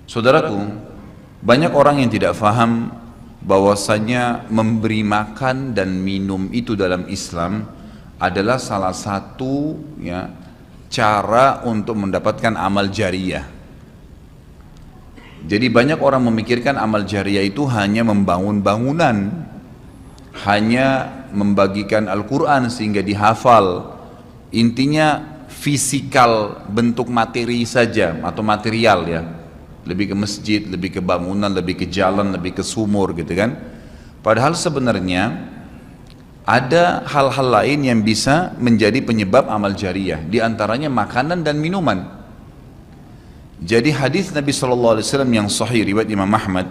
Saudaraku, banyak orang yang tidak faham bahwasanya memberi makan dan minum itu dalam Islam adalah salah satu ya cara untuk mendapatkan amal jariyah. Jadi banyak orang memikirkan amal jariyah itu hanya membangun bangunan, hanya membagikan Al-Quran sehingga dihafal. Intinya fisikal, bentuk materi saja atau material ya. Lebih ke masjid, lebih ke bangunan, lebih ke jalan, lebih ke sumur gitu kan. Padahal sebenarnya ada hal-hal lain yang bisa menjadi penyebab amal jariyah. Di antaranya makanan dan minuman. Jadi hadis Nabi SAW yang sahih riwayat Imam Ahmad,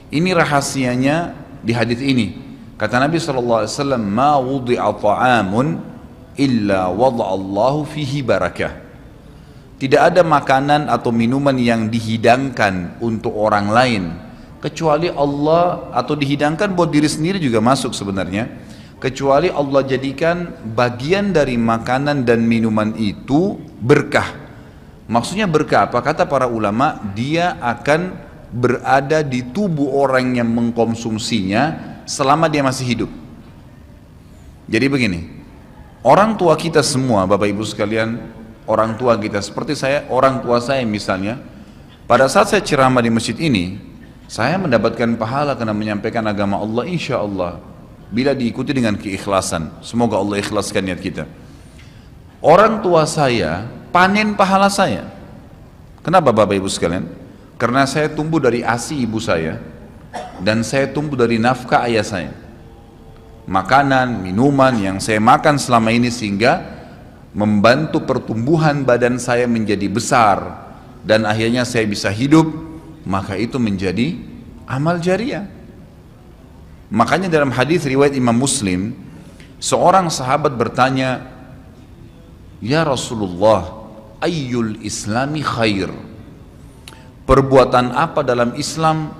ini rahasianya di hadis ini. Kata Nabi SAW, ma wudi'a ta'amun illa wada'allahu fihi barakah. Tidak ada makanan atau minuman yang dihidangkan untuk orang lain kecuali Allah, atau dihidangkan buat diri sendiri juga masuk sebenarnya, kecuali Allah jadikan bagian dari makanan dan minuman itu berkah. Maksudnya berkah apa? Kata para ulama, dia akan berada di tubuh orang yang mengkonsumsinya selama dia masih hidup. Jadi begini, orang tua kita semua, Bapak Ibu sekalian, orang tua kita, seperti saya, orang tua saya misalnya, pada saat saya ceramah di masjid ini, saya mendapatkan pahala karena menyampaikan agama Allah, insya Allah, bila diikuti dengan keikhlasan. Semoga Allah ikhlaskan niat kita. Orang tua saya panen pahala saya. Kenapa Bapak Ibu sekalian? Karena saya tumbuh dari ASI ibu saya, dan saya tumbuh dari nafkah ayah saya. Makanan, minuman yang saya makan selama ini sehingga membantu pertumbuhan badan saya menjadi besar, dan akhirnya saya bisa hidup, maka itu menjadi amal jariyah. Makanya dalam hadis riwayat Imam Muslim, seorang sahabat bertanya, ya Rasulullah, ayyul islami khair, perbuatan apa dalam Islam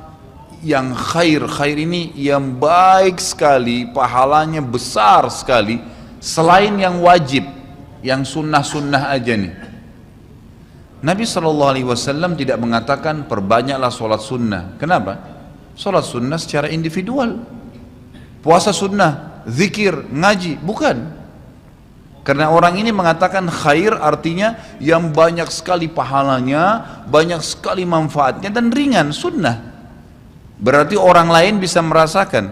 yang khair? Khair ini yang baik sekali, pahalanya besar sekali, selain yang wajib, yang sunnah-sunnah aja nih. Nabi SAW tidak mengatakan perbanyaklah sholat sunnah. Kenapa? Sholat sunnah secara individual, puasa sunnah, zikir, ngaji, bukan. Karena orang ini mengatakan khair artinya yang banyak sekali pahalanya, banyak sekali manfaatnya, dan ringan, sunnah. Berarti orang lain bisa merasakan.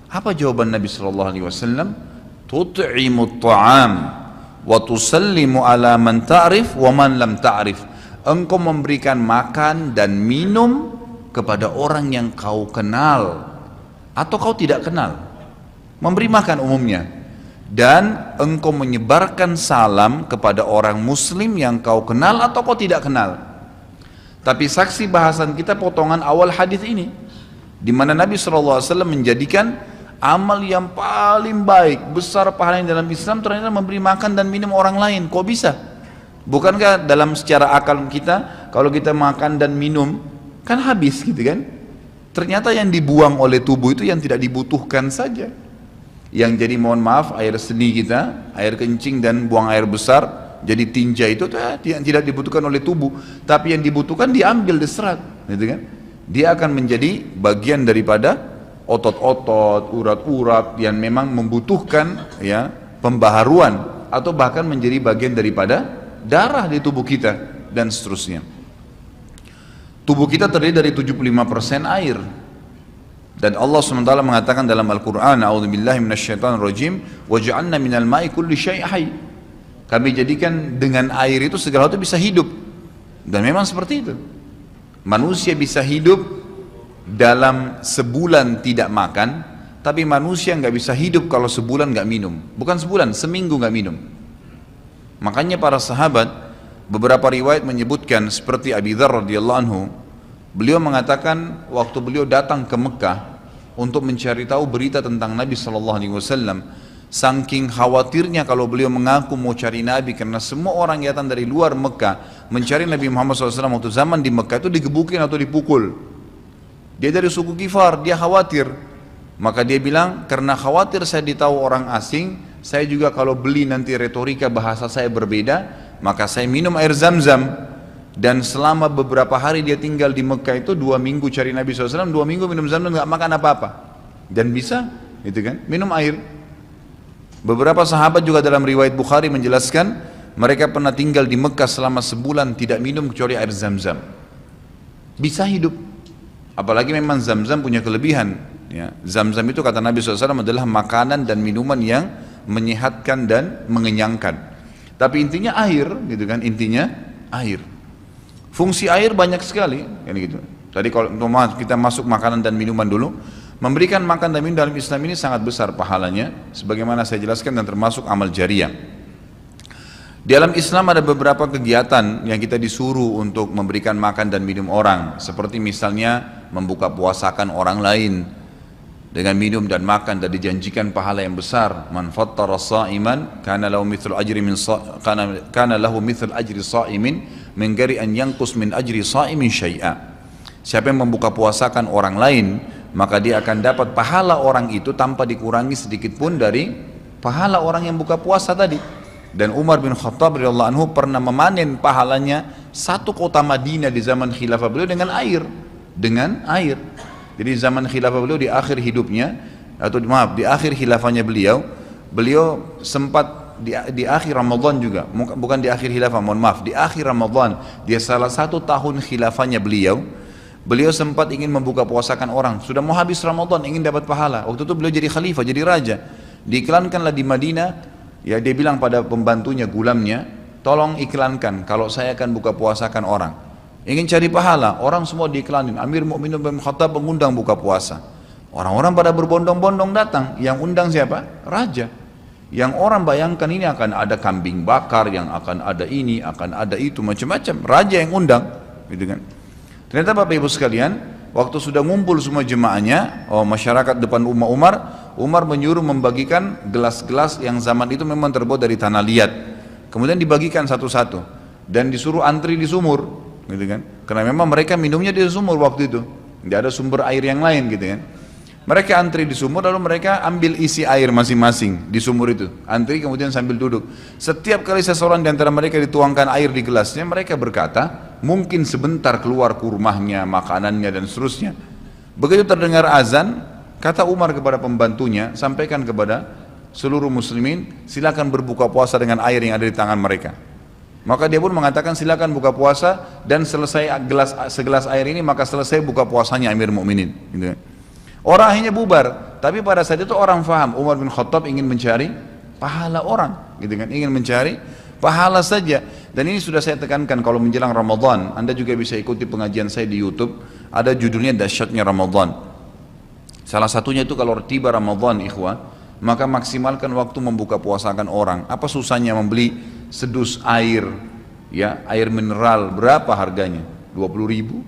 Apa jawaban Nabi SAW? Tut'imut ta'am wa tusallimu ala man ta'rif wa man lam ta'rif. Engkau memberikan makan dan minum kepada orang yang kau kenal atau kau tidak kenal. Memberi makan umumnya. Dan engkau menyebarkan salam kepada orang muslim yang kau kenal atau kau tidak kenal. Tapi saksi bahasan kita potongan awal hadis ini, di mana Nabi SAW menjadikan amal yang paling baik, besar pahalanya dalam Islam ternyata memberi makan dan minum orang lain. Kok bisa? Bukankah dalam secara akal kita, kalau kita makan dan minum kan habis gitu kan? Ternyata yang dibuang oleh tubuh itu yang tidak dibutuhkan saja. Yang jadi mohon maaf air seni kita, air kencing dan buang air besar, jadi tinja itu yang tidak dibutuhkan oleh tubuh, tapi yang dibutuhkan diambil, diserap, gitu kan? Dia akan menjadi bagian daripada otot-otot, urat-urat yang memang membutuhkan ya pembaharuan, atau bahkan menjadi bagian daripada darah di tubuh kita dan seterusnya. Tubuh kita terdiri dari 75% air. Dan Allah SWT mengatakan dalam Al-Quran, a'udzubillahi minasyaitonirrajim, waja'alna minal ma'i kulli syai' hayy. Kami jadikan dengan air itu segala sesuatu bisa hidup. Dan memang seperti itu. Manusia bisa hidup dalam sebulan tidak makan, tapi manusia nggak bisa hidup kalau sebulan nggak minum. Bukan sebulan, seminggu nggak minum. Makanya para sahabat, beberapa riwayat menyebutkan seperti Abi Dzar radhiyallahu anhu, beliau mengatakan waktu beliau datang ke Mekah untuk mencari tahu berita tentang Nabi SAW, saking khawatirnya kalau beliau mengaku mau cari Nabi, karena semua orang yang datang dari luar Mekah mencari Nabi Muhammad SAW waktu zaman di Mekah itu digebukin atau dipukul. Dia dari suku Kifar, dia khawatir. Maka dia bilang, karena khawatir saya ditahu orang asing, saya juga kalau beli nanti retorika bahasa saya berbeda, maka saya minum air Zam-Zam. Dan selama beberapa hari dia tinggal di Mekah itu 2 minggu cari Nabi SAW, 2 minggu minum Zamzam nggak makan apa-apa. Dan bisa, gitu kan, minum air. Beberapa sahabat juga dalam riwayat Bukhari menjelaskan, mereka pernah tinggal di Mekah selama sebulan tidak minum kecuali air Zamzam. Bisa hidup. Apalagi memang Zamzam punya kelebihan. Ya. Zamzam itu kata Nabi SAW adalah makanan dan minuman yang menyehatkan dan mengenyangkan. Tapi intinya air, gitu kan, intinya air. Fungsi air banyak sekali, kan gitu. Tadi kalau kita masuk makanan dan minuman dulu, memberikan makan dan minum dalam Islam ini sangat besar pahalanya, sebagaimana saya jelaskan dan termasuk amal jariah. Di dalam Islam ada beberapa kegiatan yang kita disuruh untuk memberikan makan dan minum orang, seperti misalnya membuka puasakan orang lain dengan minum dan makan, dan dijanjikan pahala yang besar. Man fattara sha'iman kana lahu mithlu ajri sha'imin min ghairi an yanqus min ajri sha'imin syai'a. Siapa yang membuka puasakan orang lain, maka dia akan dapat pahala orang itu tanpa dikurangi sedikit pun dari pahala orang yang buka puasa tadi. Dan Umar bin Khattab radhiyallahu anhu pernah memanen pahalanya 1 kota Madinah di zaman khilafah beliau dengan air. Jadi zaman khilafah beliau di akhir hidupnya, atau maaf, di akhir khilafahnya beliau sempat di akhir Ramadan juga, bukan di akhir khilafah, mohon maaf, di akhir Ramadan, dia salah satu tahun khilafahnya beliau sempat ingin membuka puasakan orang, sudah mau habis Ramadan, ingin dapat pahala. Waktu itu beliau jadi khalifah, jadi raja, diiklankanlah di Madinah, ya dia bilang pada pembantunya, gulamnya, tolong iklankan kalau saya akan buka puasakan orang. Ingin cari pahala, orang semua diiklanin. Amir Mu'minin bin Khattab mengundang buka puasa. Orang-orang pada berbondong-bondong datang. Yang undang siapa? Raja. Yang orang bayangkan ini akan ada kambing bakar, yang akan ada ini, akan ada itu, macam-macam. Raja yang undang, gitu kan. Ternyata Bapak Ibu sekalian, waktu sudah ngumpul semua jemaahnya, masyarakat depan rumah Umar menyuruh membagikan gelas-gelas yang zaman itu memang terbuat dari tanah liat. Kemudian dibagikan satu-satu dan disuruh antri di sumur, gitu kan? Karena memang mereka minumnya di sumur waktu itu, tidak ada sumber air yang lain, gitu kan? Mereka antri di sumur, lalu mereka ambil isi air masing-masing di sumur itu, antri kemudian sambil duduk. Setiap kali seseorang di antara mereka dituangkan air di gelasnya, mereka berkata, mungkin sebentar keluar kurmahnya, makanannya dan seterusnya. Begitu terdengar azan, kata Umar kepada pembantunya, sampaikan kepada seluruh muslimin, silakan berbuka puasa dengan air yang ada di tangan mereka. Maka dia pun mengatakan silakan buka puasa, dan selesai segelas air ini maka selesai buka puasanya Amir Mu'minin, gitu. Orang akhirnya bubar, tapi pada saat itu orang faham Umar bin Khattab ingin mencari pahala orang, gitu kan, ingin mencari pahala saja. Dan ini sudah saya tekankan, kalau menjelang Ramadan, Anda juga bisa ikuti pengajian saya di YouTube, ada judulnya Dahsyatnya Ramadan. Salah satunya itu kalau tiba Ramadan, ikhwah, maka maksimalkan waktu membuka puasakan orang. Apa susahnya membeli sedus air, ya, air mineral, berapa harganya? 20.000,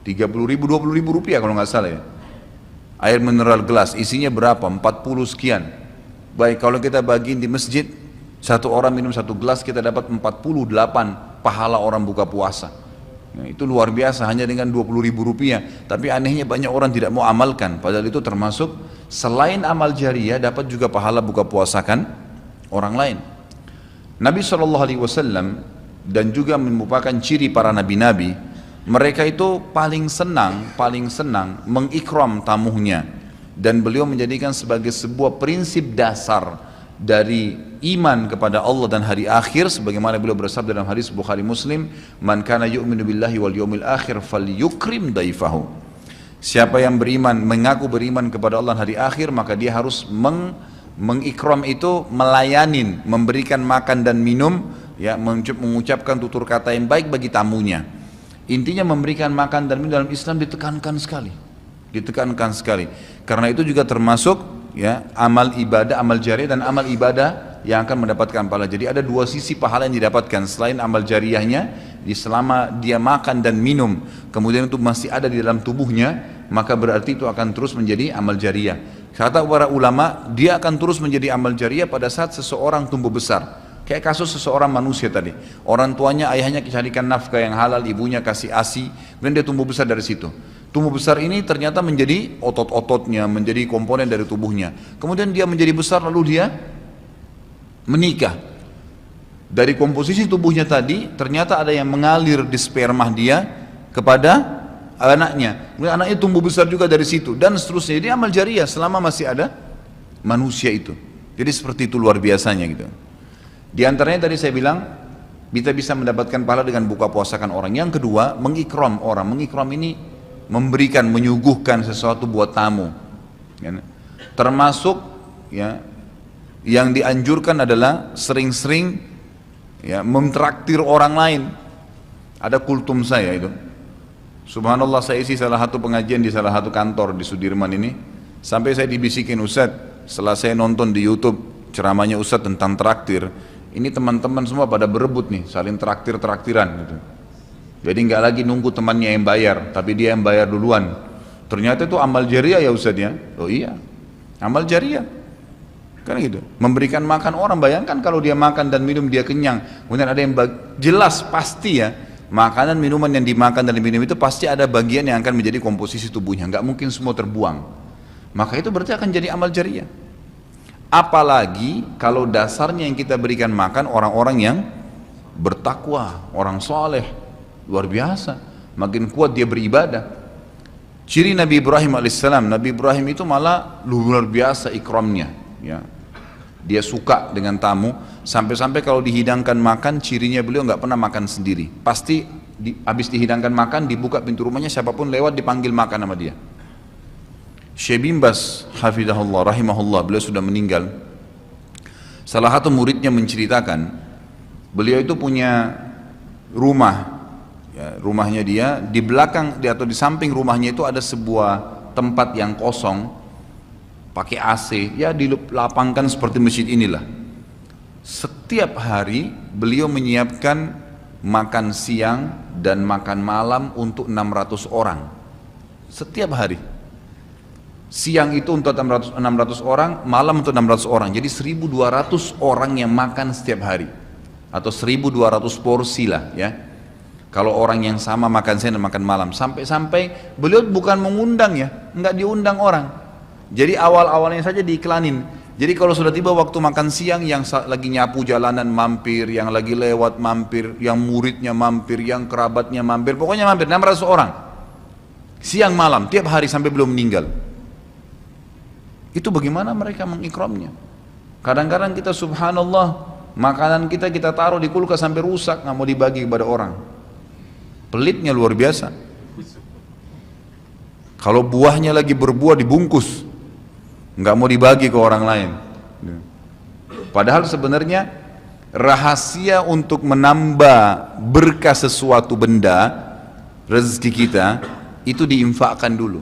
30.000, 20.000 rupiah kalau nggak salah ya. Air mineral gelas, isinya berapa? 40 sekian. Baik, kalau kita bagiin di masjid, satu orang minum satu gelas, kita dapat 48 pahala orang buka puasa. Nah, itu luar biasa, hanya dengan 20.000 rupiah. Tapi anehnya banyak orang tidak mau amalkan, padahal itu termasuk selain amal jariah, dapat juga pahala buka puasakan orang lain. Nabi SAW dan juga merupakan ciri para nabi-nabi, mereka itu paling senang mengikram tamunya, dan beliau menjadikan sebagai sebuah prinsip dasar dari iman kepada Allah dan hari akhir, sebagaimana beliau bersabda dalam hadis Bukhari Muslim, man kana yu'minu billahi wal yawmil akhir falyukrim daifahu. Siapa yang beriman, mengaku beriman kepada Allah dan hari akhir, maka dia harus mengikram itu, melayanin, memberikan makan dan minum, ya, mengucapkan tutur kata yang baik bagi tamunya. Intinya memberikan makan dan minum dalam Islam ditekankan sekali, karena itu juga termasuk, ya, amal ibadah, amal jariah dan amal ibadah yang akan mendapatkan pahala. Jadi ada dua sisi pahala yang didapatkan selain amal jariahnya, selama dia makan dan minum kemudian itu masih ada di dalam tubuhnya, maka berarti itu akan terus menjadi amal jariah. Kata para ulama, dia akan terus menjadi amal jariah pada saat seseorang tumbuh besar. Kayak kasus seseorang manusia tadi, orang tuanya, ayahnya carikan nafkah yang halal, ibunya kasih ASI, kemudian dia tumbuh besar dari situ. Tumbuh besar ini ternyata menjadi otot-ototnya, menjadi komponen dari tubuhnya. Kemudian dia menjadi besar, lalu dia menikah. Dari komposisi tubuhnya tadi, ternyata ada yang mengalir di sperma dia kepada anaknya. Kemudian anaknya tumbuh besar juga dari situ, dan seterusnya. Jadi amal jariah selama masih ada manusia itu. Jadi seperti itu luar biasanya gitu. Di antaranya tadi saya bilang, kita bisa mendapatkan pahala dengan buka puasakan orang. Yang kedua, mengikram orang. Mengikram ini memberikan, menyuguhkan sesuatu buat tamu. Ya. Termasuk ya, yang dianjurkan adalah sering-sering ya, mentraktir orang lain. Ada kultum saya itu. Subhanallah, saya isi salah satu pengajian di salah satu kantor di Sudirman ini. Sampai saya dibisikin, Ustadz, setelah saya nonton di YouTube ceramahnya Ustadz tentang traktir, ini teman-teman semua pada berebut nih, saling traktir-traktiran gitu. Jadi nggak lagi nunggu temannya yang bayar, tapi dia yang bayar duluan. Ternyata itu amal jariah ya Ustadz ya. Oh iya, amal jariah. Kan gitu. Memberikan makan orang, bayangkan kalau dia makan dan minum dia kenyang. Kemudian ada yang jelas pasti ya, makanan minuman yang dimakan dan diminum itu pasti ada bagian yang akan menjadi komposisi tubuhnya. Nggak mungkin semua terbuang. Maka itu berarti akan jadi amal jariah. Apalagi kalau dasarnya yang kita berikan makan orang-orang yang bertakwa, orang soleh, luar biasa. Makin kuat dia beribadah. Ciri Nabi Ibrahim alaihissalam, Nabi Ibrahim itu malah luar biasa ikramnya. Ya. Dia suka dengan tamu, sampai-sampai kalau dihidangkan makan, cirinya beliau nggak pernah makan sendiri. Pasti habis dihidangkan makan, dibuka pintu rumahnya, siapapun lewat dipanggil makan sama dia. Syekh bin Baz hafizahullah rahimahullah, beliau sudah meninggal. Salah satu muridnya menceritakan, beliau itu punya rumah, ya, rumahnya dia di belakang atau di samping rumahnya itu ada sebuah tempat yang kosong, pakai AC, ya dilapangkan seperti masjid inilah. Setiap hari beliau menyiapkan makan siang dan makan malam untuk 600 orang. Setiap hari. Siang itu untuk 600 orang, malam untuk 600 orang. Jadi 1200 orang yang makan setiap hari. Atau 1200 porsi lah ya. Kalau orang yang sama makan siang dan makan malam. Sampai-sampai beliau bukan mengundang ya, enggak diundang orang. Jadi awal-awalnya saja diiklanin. Jadi kalau sudah tiba waktu makan siang, yang lagi nyapu jalanan mampir, yang lagi lewat mampir, yang muridnya mampir, yang kerabatnya mampir, pokoknya mampir 600 orang. Siang malam, tiap hari sampai belum meninggal. Itu bagaimana mereka mengikramnya. Kadang-kadang kita subhanallah, makanan kita taruh di kulkas sampai rusak, nggak mau dibagi kepada orang. Pelitnya luar biasa. Kalau buahnya lagi berbuah dibungkus, nggak mau dibagi ke orang lain. Padahal sebenarnya rahasia untuk menambah berkah sesuatu benda, rezeki kita, itu diinfakkan dulu.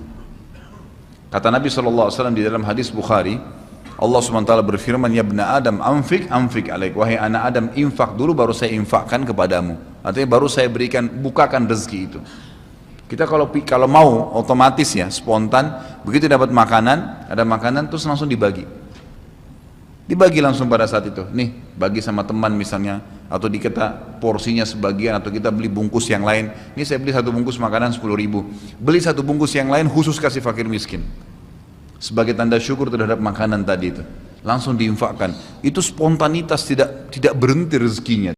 Kata Nabi SAW di dalam hadis Bukhari, Allah SWT berfirman, ya ibna Adam, anfik alaik, wahai anak Adam, infak dulu baru saya infakkan kepadamu. Artinya baru saya bukakan rezeki itu. Kita kalau mau otomatis ya, spontan, begitu dapat makanan, ada makanan terus langsung dibagi. Dibagi langsung pada saat itu. Nih, bagi sama teman misalnya, atau kita porsinya sebagian, atau kita beli bungkus yang lain. Ini saya beli satu bungkus makanan 10.000. Beli satu bungkus yang lain khusus kasih fakir miskin. Sebagai tanda syukur terhadap makanan tadi itu. Langsung diinfakkan. Itu spontanitas, tidak berhenti rezekinya.